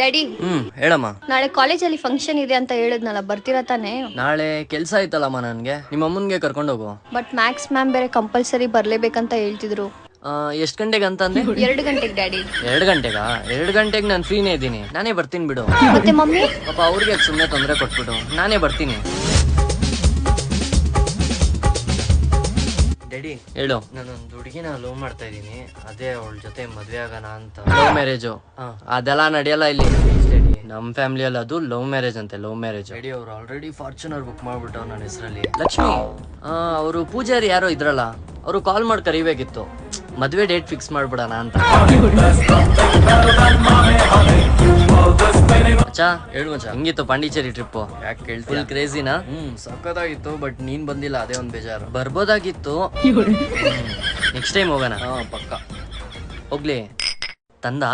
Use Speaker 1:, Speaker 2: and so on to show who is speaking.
Speaker 1: Daddy
Speaker 2: ಹೇಳಮ್ಮ.
Speaker 1: ನಾಳೆ ಕಾಲೇಜಲ್ಲಿ ಫಂಕ್ಷನ್ ಇದೆ ಅಂತ ಹೇಳಿದ್ನಲ್ಲ, ಬರ್ತೀರಾ ತಾನೇ?
Speaker 2: ನಾಳೆ ಕೆಲ್ಸ ಐತಲ್ಲಮ್ಮ ನನ್ಗೆ. ನಿಮ್ಮ ಅಮ್ಮನ್ಗೆ ಕರ್ಕೊಂಡೋಗು.
Speaker 1: ಬಟ್ ಮ್ಯಾಕ್ಸ್ ಮ್ಯಾಮ್ ಬೇರೆ ಕಂಪಲ್ಸರಿ ಬರ್ಲೇಬೇಕಂತ ಹೇಳ್ತಿದ್ರು.
Speaker 2: ಎಷ್ಟ್ ಗಂಟೆಗೆ ಅಂತಂದೆ?
Speaker 1: 2 ಗಂಟೆಗೆ ಡ್ಯಾಡಿ.
Speaker 2: 2 ಗಂಟೆಗಾ? 2 ಗಂಟೆಗೆ ನಾನು ಫ್ರೀನೇ ಇದ್ದೀನಿ, ನಾನೇ ಬರ್ತೀನಿ ಬಿಡು.
Speaker 1: ಮತ್ತೆ ಮಮ್ಮಿ?
Speaker 2: ಪಾಪ ಅವ್ರಿಗೆ ಸುಮ್ಮನೆ ತೊಂದರೆ ಕೊಟ್ಬಿಡು, ನಾನೇ ಬರ್ತೀನಿ. ಡ್ಯಾಡಿ ಹೇಳು. ನಾನೊಂದು ಹುಡುಗಿನ ಲವ್ ಮಾಡ್ತಾ ಇದ್ದೀನಿ, ಅದೇ ಅವಳ ಜೊತೆ ಮದ್ವೆ ಆಗೋಣ ಅಂತ. ಲವ್ ಮ್ಯಾರೇಜು ಅದೆಲ್ಲ ನಡೆಯಲ್ಲ ಇಲ್ಲಿ. ನಮ್ ಫ್ಯಾಮಿಲಿಯಲ್ಲಿ ಅದು ಲವ್ ಮ್ಯಾರೇಜ್ ಅಂತೆ, ಲವ್ ಮ್ಯಾರೇಜ್. ಡ್ಯಾಡಿ ಅವ್ರು ಆಲ್ರೆಡಿ ಫಾರ್ಚುನರ್ ಬುಕ್ ಮಾಡ್ಬಿಟ್ಟು ನನ್ನ ಹೆಸರಲ್ಲಿ. ಲಕ್ಷ್ಮಿ ಅವರು ಪೂಜಾರಿ ಯಾರೋ ಇದ್ರಲ್ಲ, ಅವರು ಕಾಲ್ ಮಾಡಿ ಕರಿಬೇಕಿತ್ತು, ಮದ್ವೆ ಡೇಟ್ ಫಿಕ್ಸ್ ಮಾಡ್ಬಿಡೋಣ ಅಂತ. ಮಚ್ಚಾ ಹೇಳು ಮಚ್ಚ, ಹೆಂಗಿತ್ತು ಪಾಂಡಿಚೇರಿ ಟ್ರಿಪ್? ಯಾಕೆ ಕೇಳ್ತಿ? ಫುಲ್ ಕ್ರೇಜಿನಾ? ಸಕ್ಕತ್ತಾಗಿತ್ತು, ಬಟ್ ನೀನ್ ಬಂದಿಲ್ಲ, ಅದೇ ಒಂದ್ ಬೇಜಾರು. ಬರ್ಬೋದಾಗಿತ್ತು, ನೆಕ್ಸ್ಟ್ ಟೈಮ್ ಹೋಗೋಣ. ಪಕ್ಕ ಹೋಗ್ಲಿ. ತಂದ